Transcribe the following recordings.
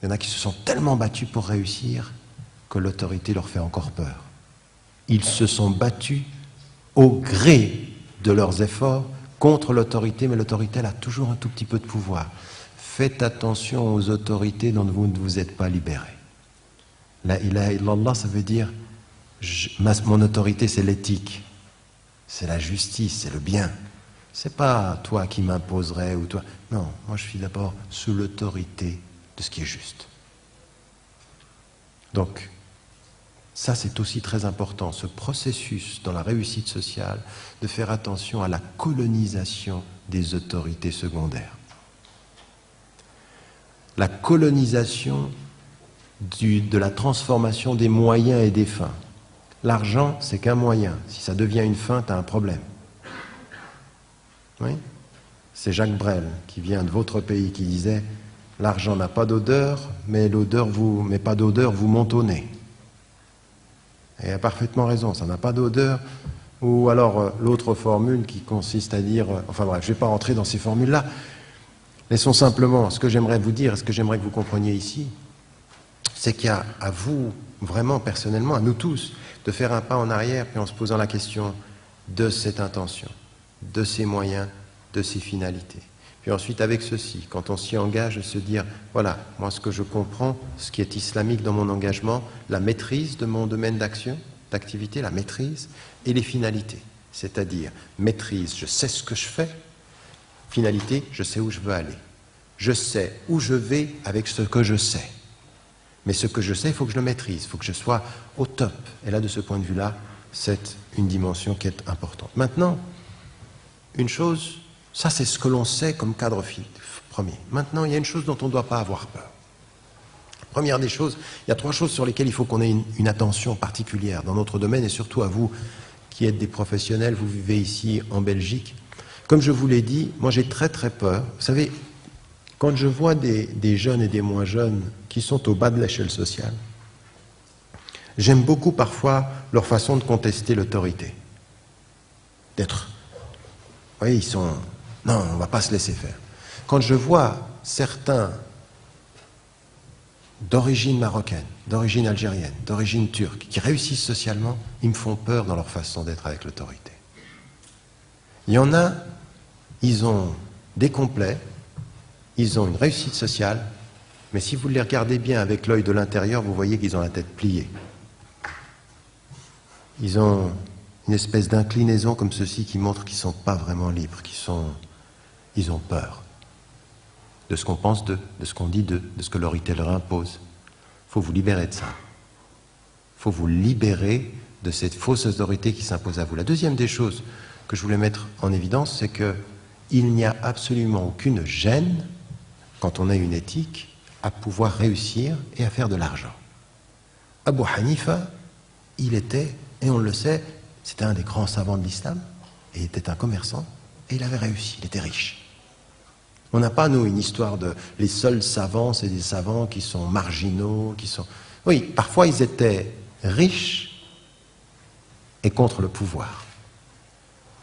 Il y en a qui se sont tellement battus pour réussir que l'autorité leur fait encore peur. Ils se sont battus au gré de leurs efforts contre l'autorité, mais l'autorité, elle a toujours un tout petit peu de pouvoir. Faites attention aux autorités dont vous ne vous êtes pas libérés. La ilaha illallah, ça veut dire mon autorité, c'est l'éthique, c'est la justice, c'est le bien. C'est pas toi qui m'imposerais ou toi. Non, moi je suis d'abord sous l'autorité de ce qui est juste. Donc, ça c'est aussi très important, ce processus dans la réussite sociale, de faire attention à la colonisation des autorités secondaires. La colonisation de la transformation des moyens et des fins. L'argent, c'est qu'un moyen. Si ça devient une fin, tu as un problème. Oui ? C'est Jacques Brel, qui vient de votre pays, qui disait « L'argent n'a pas d'odeur, mais pas d'odeur vous monte au nez. » Et il a parfaitement raison, ça n'a pas d'odeur. Ou alors l'autre formule qui consiste à dire... Enfin bref, je ne vais pas rentrer dans ces formules-là. Laissons simplement, ce que j'aimerais vous dire, ce que j'aimerais que vous compreniez ici, c'est qu'il y a à vous, vraiment personnellement, à nous tous, de faire un pas en arrière, puis en se posant la question de cette intention, de ces moyens, de ces finalités. Puis ensuite, avec ceci, quand on s'y engage, de se dire, voilà, moi ce que je comprends, ce qui est islamique dans mon engagement, la maîtrise de mon domaine d'action, d'activité, la maîtrise, et les finalités. C'est-à-dire, maîtrise, je sais ce que je fais, finalité, je sais où je veux aller. Je sais où je vais avec ce que je sais. Mais ce que je sais, il faut que je le maîtrise, il faut que je sois au top. Et là, de ce point de vue-là, c'est une dimension qui est importante. Maintenant, une chose, ça c'est ce que l'on sait comme cadre premier. Maintenant, il y a une chose dont on ne doit pas avoir peur. Première des choses, il y a 3 choses sur lesquelles il faut qu'on ait une attention particulière dans notre domaine, et surtout à vous qui êtes des professionnels, vous vivez ici en Belgique. Comme je vous l'ai dit, moi j'ai très très peur. Vous savez, quand je vois des jeunes et des moins jeunes qui sont au bas de l'échelle sociale, j'aime beaucoup parfois leur façon de contester l'autorité. D'être... Vous voyez, ils sont... Non, on ne va pas se laisser faire. Quand je vois certains d'origine marocaine, d'origine algérienne, d'origine turque, qui réussissent socialement, ils me font peur dans leur façon d'être avec l'autorité. Il y en a, ils ont des complets, ils ont une réussite sociale, mais si vous les regardez bien avec l'œil de l'intérieur, vous voyez qu'ils ont la tête pliée. Ils ont une espèce d'inclinaison comme ceci qui montre qu'ils ne sont pas vraiment libres, ils ont peur de ce qu'on pense d'eux, de ce qu'on dit d'eux, de ce que l'autorité leur impose. Il faut vous libérer de ça. Il faut vous libérer de cette fausse autorité qui s'impose à vous. La deuxième des choses que je voulais mettre en évidence, c'est qu'il n'y a absolument aucune gêne, quand on a une éthique, à pouvoir réussir et à faire de l'argent. Abu Hanifa, il était, et on le sait, c'était un des grands savants de l'islam, et il était un commerçant, et il avait réussi, il était riche. On n'a pas, nous, une histoire de... Les seuls savants, c'est des savants qui sont marginaux, qui sont... Oui, parfois ils étaient riches et contre le pouvoir.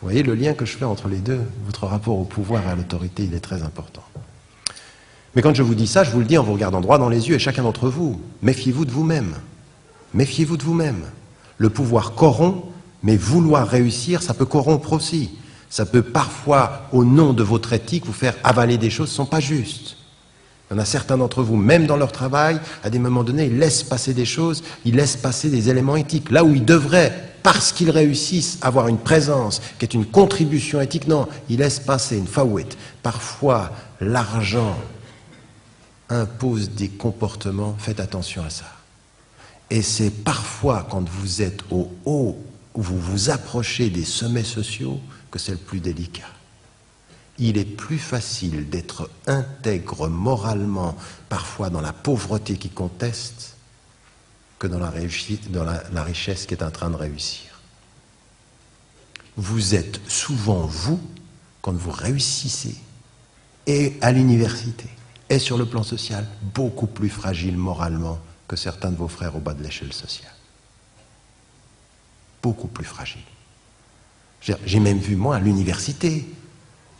Vous voyez le lien que je fais entre les deux, votre rapport au pouvoir et à l'autorité, il est très important. Mais quand je vous dis ça, je vous le dis en vous regardant droit dans les yeux, et chacun d'entre vous, méfiez-vous de vous-même. Méfiez-vous de vous-même. Le pouvoir corrompt, mais vouloir réussir, ça peut corrompre aussi. Ça peut parfois, au nom de votre éthique, vous faire avaler des choses qui ne sont pas justes. Il y en a certains d'entre vous, même dans leur travail, à des moments donnés, ils laissent passer des choses, ils laissent passer des éléments éthiques. Là où ils devraient, parce qu'ils réussissent, avoir une présence qui est une contribution éthique, non, ils laissent passer une faouette. Parfois, l'argent impose des comportements, faites attention à ça. Et c'est parfois, quand vous êtes au haut, où vous vous approchez des sommets sociaux, que c'est le plus délicat. Il est plus facile d'être intègre moralement, parfois dans la pauvreté qui conteste, que dans la réussite, dans la richesse qui est en train de réussir. Vous êtes souvent, vous, quand vous réussissez, et à l'université, et sur le plan social, beaucoup plus fragile moralement que certains de vos frères au bas de l'échelle sociale. Beaucoup plus fragile. J'ai même vu, moi, à l'université,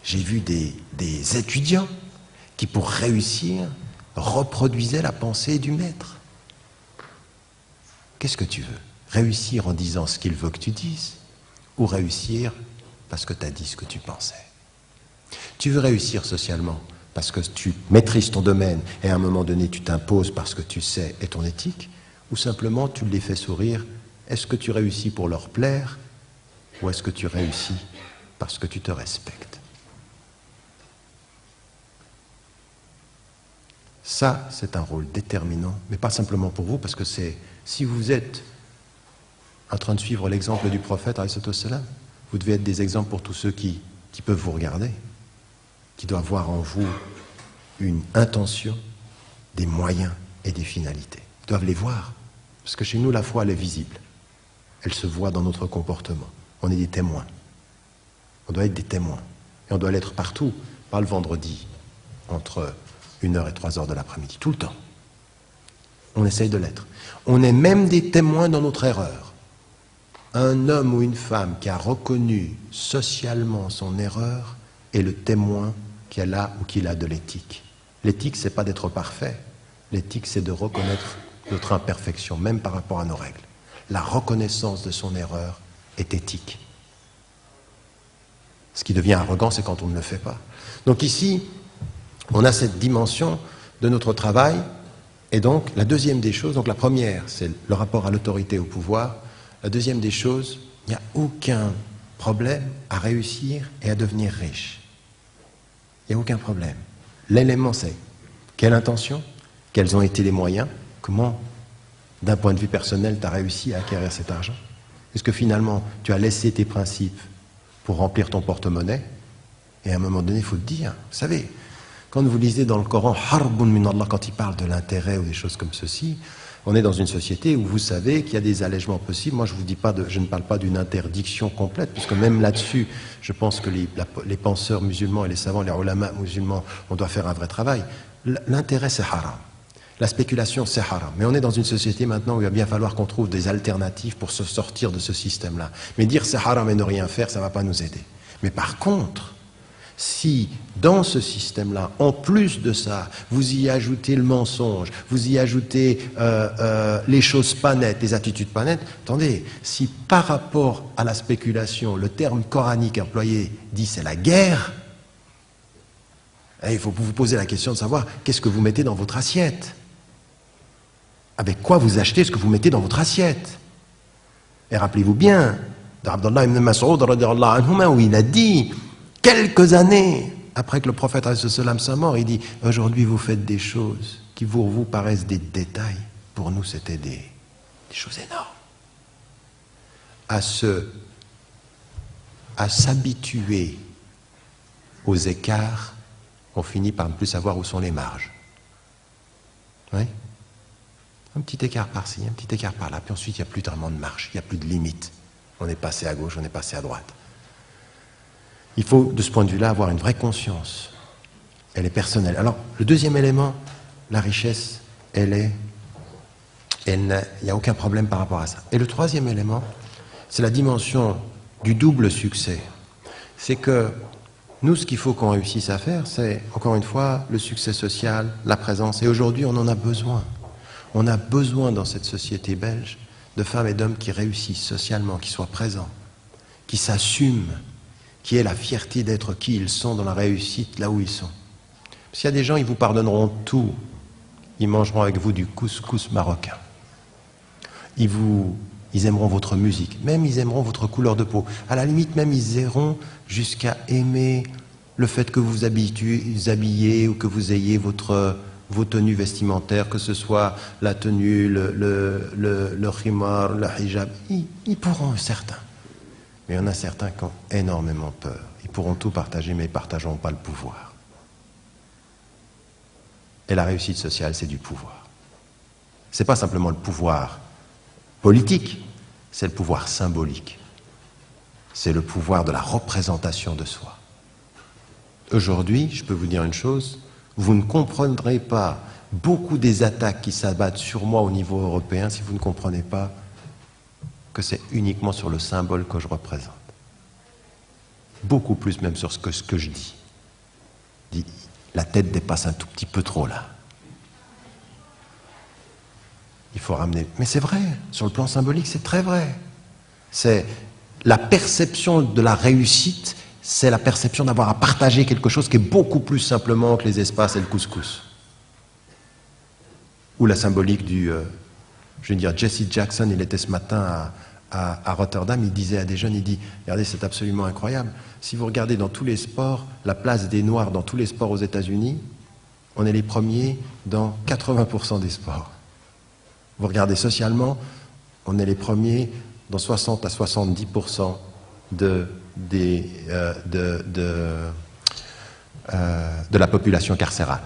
j'ai vu des étudiants qui, pour réussir, reproduisait la pensée du maître. Qu'est-ce que tu veux? Réussir en disant ce qu'il veut que tu dises, ou réussir parce que tu as dit ce que tu pensais? Tu veux réussir socialement parce que tu maîtrises ton domaine et à un moment donné tu t'imposes parce que tu sais et ton éthique, ou simplement tu les fais sourire? Est-ce que tu réussis pour leur plaire, ou est-ce que tu réussis parce que tu te respectes? Ça, c'est un rôle déterminant, mais pas simplement pour vous, parce que c'est, si vous êtes en train de suivre l'exemple du prophète, vous devez être des exemples pour tous ceux qui peuvent vous regarder, qui doivent voir en vous une intention, des moyens et des finalités. Ils doivent les voir, parce que chez nous, la foi, elle est visible. Elle se voit dans notre comportement. On est des témoins. On doit être des témoins. Et on doit l'être partout, pas le vendredi, entre 1h et 3h de l'après-midi, tout le temps. On essaye de l'être. On est même des témoins dans notre erreur. Un homme ou une femme qui a reconnu socialement son erreur est le témoin qu'elle a ou qu'il a de l'éthique. L'éthique, c'est pas d'être parfait. L'éthique, c'est de reconnaître notre imperfection, même par rapport à nos règles. La reconnaissance de son erreur est éthique. Ce qui devient arrogant, c'est quand on ne le fait pas. Donc ici, on a cette dimension de notre travail, et donc la deuxième des choses, donc la première, c'est le rapport à l'autorité et au pouvoir. La deuxième des choses, il n'y a aucun problème à réussir et à devenir riche. Il n'y a aucun problème. L'élément, c'est quelle intention, quels ont été les moyens, comment, d'un point de vue personnel, tu as réussi à acquérir cet argent. Est-ce que finalement, tu as laissé tes principes pour remplir ton porte-monnaie? Et à un moment donné, il faut te dire, vous savez, quand vous lisez dans le Coran, Harbun min Allah, quand il parle de l'intérêt ou des choses comme ceci, on est dans une société où vous savez qu'il y a des allègements possibles. Moi, je ne parle pas d'une interdiction complète, puisque même là-dessus, je pense que les penseurs musulmans et les savants, les ulama musulmans, on doit faire un vrai travail. L'intérêt, c'est haram. La spéculation, c'est haram. Mais on est dans une société maintenant où il va bien falloir qu'on trouve des alternatives pour se sortir de ce système-là. Mais dire c'est haram et ne rien faire, ça ne va pas nous aider. Mais par contre, si dans ce système-là, en plus de ça, vous y ajoutez le mensonge, vous y ajoutez les choses pas nettes, les attitudes pas nettes, attendez, si par rapport à la spéculation, le terme coranique employé dit c'est la guerre, il faut vous poser la question de savoir qu'est-ce que vous mettez dans votre assiette. Avec quoi vous achetez ce que vous mettez dans votre assiette. Et rappelez-vous bien d'Abdallah ibn Mas'ud où il a dit, quelques années après que le prophète soit mort, il dit « Aujourd'hui, vous faites des choses qui pour vous paraissent des détails. Pour nous, c'était des choses énormes. » À s'habituer aux écarts, on finit par ne plus savoir où sont les marges. Oui ? Un petit écart par-ci, un petit écart par-là, puis ensuite, il n'y a plus vraiment de marge, il n'y a plus de limite. On est passé à gauche, on est passé à droite. Il faut, de ce point de vue-là, avoir une vraie conscience. Elle est personnelle. Alors, le deuxième élément, la richesse, il n'y a aucun problème par rapport à ça. Et le troisième élément, c'est la dimension du double succès. C'est que nous, ce qu'il faut qu'on réussisse à faire, c'est, encore une fois, le succès social, la présence. Et aujourd'hui, on en a besoin. On a besoin, dans cette société belge, de femmes et d'hommes qui réussissent socialement, qui soient présents, qui s'assument, qui aient la fierté d'être qui ils sont dans la réussite, là où ils sont. S'il y a des gens, ils vous pardonneront tout. Ils mangeront avec vous du couscous marocain. Ils aimeront votre musique. Même ils aimeront votre couleur de peau. À la limite, même ils iront jusqu'à aimer le fait que vous vous habillez ou que vous ayez vos tenues vestimentaires, que ce soit la tenue, le khimar, le hijab. Ils pourront, certains. Mais il y en a certains qui ont énormément peur. Ils pourront tout partager, mais ils ne partageront pas le pouvoir. Et la réussite sociale, c'est du pouvoir. Ce n'est pas simplement le pouvoir politique, c'est le pouvoir symbolique. C'est le pouvoir de la représentation de soi. Aujourd'hui, je peux vous dire une chose, vous ne comprendrez pas beaucoup des attaques qui s'abattent sur moi au niveau européen si vous ne comprenez pas que c'est uniquement sur le symbole que je représente. Beaucoup plus même sur ce que je dis. La tête dépasse un tout petit peu trop là. Il faut ramener. Mais c'est vrai, sur le plan symbolique, c'est très vrai. C'est la perception de la réussite, c'est la perception d'avoir à partager quelque chose qui est beaucoup plus simplement que les espaces et le couscous. Ou la symbolique du... je veux dire, Jesse Jackson, il était ce matin à Rotterdam, il disait à des jeunes, il dit, regardez, c'est absolument incroyable. Si vous regardez dans tous les sports, la place des Noirs dans tous les sports aux États-Unis, on est les premiers dans 80% des sports. Vous regardez socialement, on est les premiers dans 60 à 70% de la population carcérale.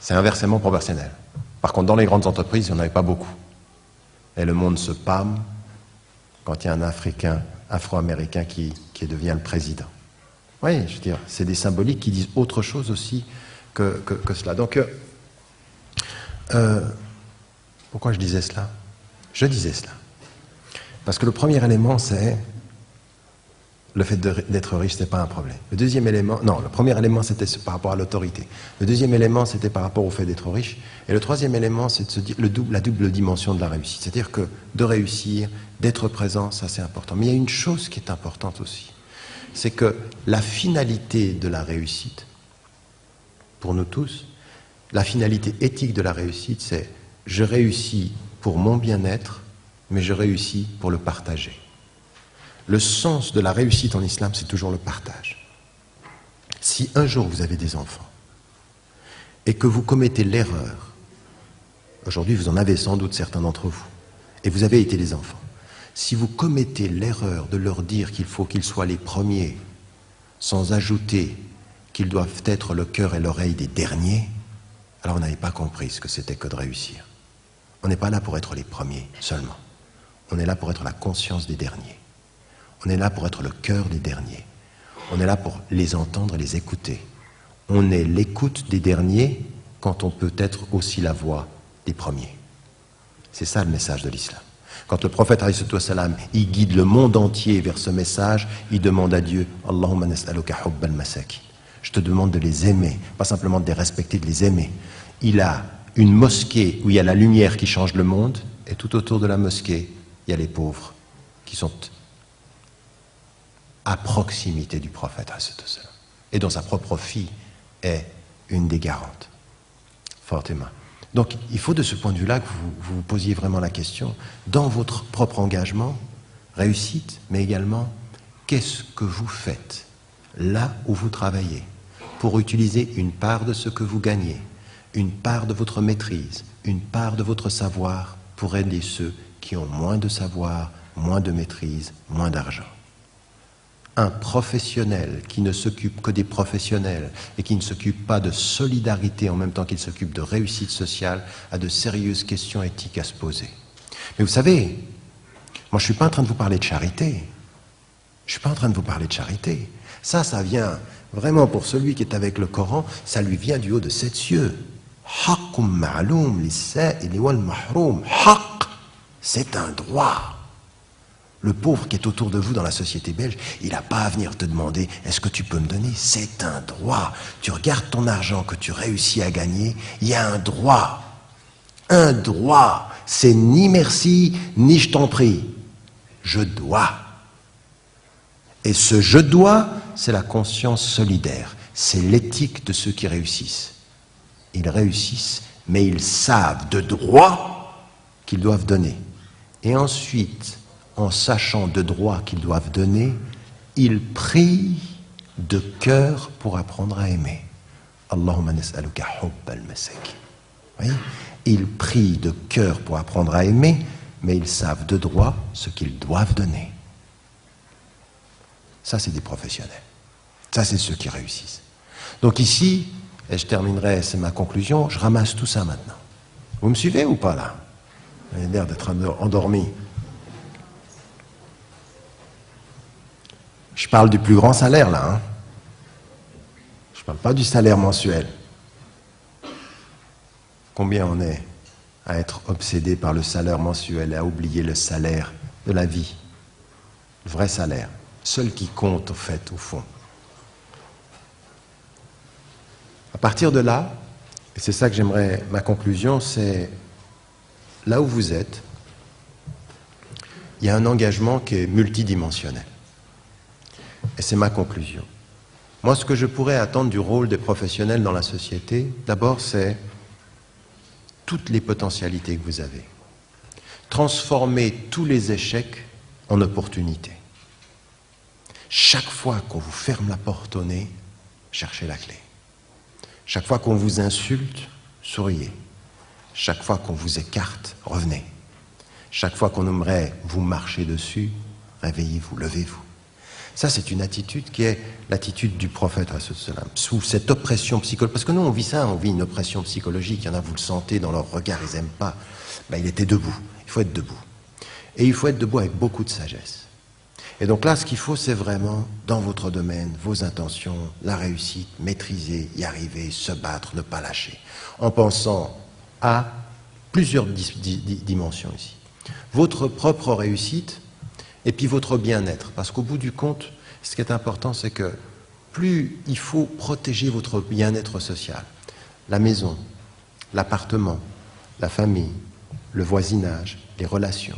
C'est inversement proportionnel. Par contre, dans les grandes entreprises, il n'y en avait pas beaucoup. Et le monde se pâme quand il y a un Africain, Afro-Américain qui devient le président. Oui, je veux dire, c'est des symboliques qui disent autre chose aussi que cela. Donc, pourquoi je disais cela? Je disais cela. Parce que le premier élément, c'est le fait d'être riche, ce n'est pas un problème. Le deuxième élément, non, le premier élément, c'était par rapport à l'autorité. Le deuxième élément, c'était par rapport au fait d'être riche. Et le troisième élément, c'est de se dire la double dimension de la réussite. C'est-à-dire que de réussir, d'être présent, ça c'est important. Mais il y a une chose qui est importante aussi. C'est que la finalité de la réussite, pour nous tous, la finalité éthique de la réussite, c'est je réussis pour mon bien-être, mais je réussis pour le partager. Le sens de la réussite en islam, c'est toujours le partage. Si un jour vous avez des enfants et que vous commettez l'erreur, aujourd'hui vous en avez sans doute certains d'entre vous, et vous avez été des enfants, si vous commettez l'erreur de leur dire qu'il faut qu'ils soient les premiers, sans ajouter qu'ils doivent être le cœur et l'oreille des derniers, alors vous n'avez pas compris ce que c'était que de réussir. On n'est pas là pour être les premiers seulement. On est là pour être la conscience des derniers. On est là pour être le cœur des derniers. On est là pour les entendre et les écouter. On est l'écoute des derniers quand on peut être aussi la voix des premiers. C'est ça le message de l'islam. Quand le prophète alayhi salam, il guide le monde entier vers ce message, il demande à Dieu, Allahumma nas'aluka hubbal masakin. Je te demande de les aimer, pas simplement de les respecter, de les aimer. Il a une mosquée où il y a la lumière qui change le monde, et tout autour de la mosquée, il y a les pauvres qui sont à proximité du prophète, et dont sa propre fille est une des garantes, Fatima. Donc il faut de ce point de vue-là que vous vous posiez vraiment la question, dans votre propre engagement, réussite, mais également, qu'est-ce que vous faites là où vous travaillez pour utiliser une part de ce que vous gagnez, une part de votre maîtrise, une part de votre savoir pour aider ceux qui ont moins de savoir, moins de maîtrise, moins d'argent. Un professionnel qui ne s'occupe que des professionnels et qui ne s'occupe pas de solidarité en même temps qu'il s'occupe de réussite sociale a de sérieuses questions éthiques à se poser. Mais vous savez, moi je ne suis pas en train de vous parler de charité. Je ne suis pas en train de vous parler de charité. Ça vient vraiment pour celui qui est avec le Coran, ça lui vient du haut de 7 cieux. Haqqum ma'loum lis-sa'ili wal mahroum. Haqq, c'est un droit. Le pauvre qui est autour de vous dans la société belge, il n'a pas à venir te demander « Est-ce que tu peux me donner ?» C'est un droit. Tu regardes ton argent que tu réussis à gagner, il y a un droit. Un droit. C'est ni merci, ni je t'en prie. Je dois. Et ce « je dois », c'est la conscience solidaire. C'est l'éthique de ceux qui réussissent. Ils réussissent, mais ils savent de droit qu'ils doivent donner. Et ensuite, en sachant de droit qu'ils doivent donner, ils prient de cœur pour apprendre à aimer. Allahumma nas'aluka hubbal masakin. Ils prient de cœur pour apprendre à aimer, mais ils savent de droit ce qu'ils doivent donner. Ça, c'est des professionnels. Ça, c'est ceux qui réussissent. Donc ici, et je terminerai, c'est ma conclusion, je ramasse tout ça maintenant. Vous me suivez ou pas là? Vous avez l'air d'être endormi. Je parle du plus grand salaire, là. Hein. Je ne parle pas du salaire mensuel. Combien on est à être obsédé par le salaire mensuel et à oublier le salaire de la vie, le vrai salaire, seul qui compte, au fait, au fond. À partir de là, et c'est ça que j'aimerais, ma conclusion, c'est là où vous êtes, il y a un engagement qui est multidimensionnel. Et c'est ma conclusion. Moi, ce que je pourrais attendre du rôle des professionnels dans la société, d'abord, c'est toutes les potentialités que vous avez. Transformer tous les échecs en opportunités. Chaque fois qu'on vous ferme la porte au nez, cherchez la clé. Chaque fois qu'on vous insulte, souriez. Chaque fois qu'on vous écarte, revenez. Chaque fois qu'on aimerait vous marcher dessus, réveillez-vous, levez-vous. Ça, c'est une attitude qui est l'attitude du prophète, sous cette oppression psychologique. Parce que nous, on vit ça, on vit une oppression psychologique. Il y en a, vous le sentez dans leur regard, ils n'aiment pas. Ben, il était debout. Il faut être debout. Et il faut être debout avec beaucoup de sagesse. Et donc là, ce qu'il faut, c'est vraiment, dans votre domaine, vos intentions, la réussite, maîtriser, y arriver, se battre, ne pas lâcher. En pensant à plusieurs dimensions ici. Votre propre réussite et puis votre bien-être. Parce qu'au bout du compte, ce qui est important, c'est que plus il faut protéger votre bien-être social, la maison, l'appartement, la famille, le voisinage, les relations.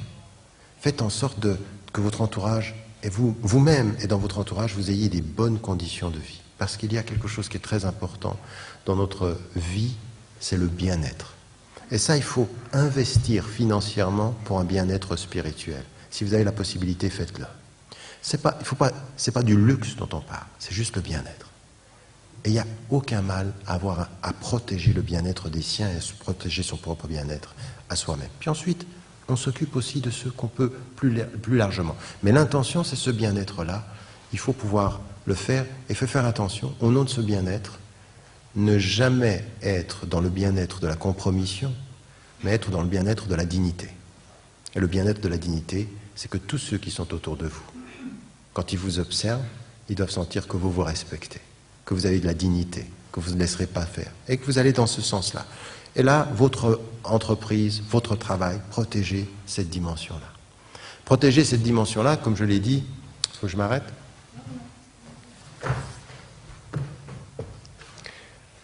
Faites en sorte que votre entourage et vous-même et dans votre entourage, vous ayez des bonnes conditions de vie. Parce qu'il y a quelque chose qui est très important dans notre vie, c'est le bien-être. Et ça, il faut investir financièrement pour un bien-être spirituel. Si vous avez la possibilité, faites-le. C'est pas du luxe dont on parle, c'est juste le bien-être. Et il n'y a aucun mal à protéger le bien-être des siens et à protéger son propre bien-être à soi-même. Puis ensuite, on s'occupe aussi de ceux qu'on peut plus largement. Mais l'intention, c'est ce bien-être-là. Il faut pouvoir le faire et faire attention, au nom de ce bien-être, ne jamais être dans le bien-être de la compromission, mais être dans le bien-être de la dignité. Et le bien-être de la dignité, c'est que tous ceux qui sont autour de vous, quand ils vous observent, ils doivent sentir que vous vous respectez, que vous avez de la dignité, que vous ne laisserez pas faire, et que vous allez dans ce sens-là. Et là, votre entreprise, votre travail, protégez cette dimension-là. Protégez cette dimension-là, comme je l'ai dit, est-ce que je m'arrête ?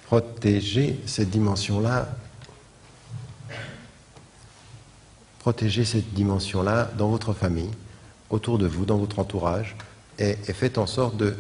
Protégez cette dimension-là dans votre famille, autour de vous, dans votre entourage, et faites en sorte de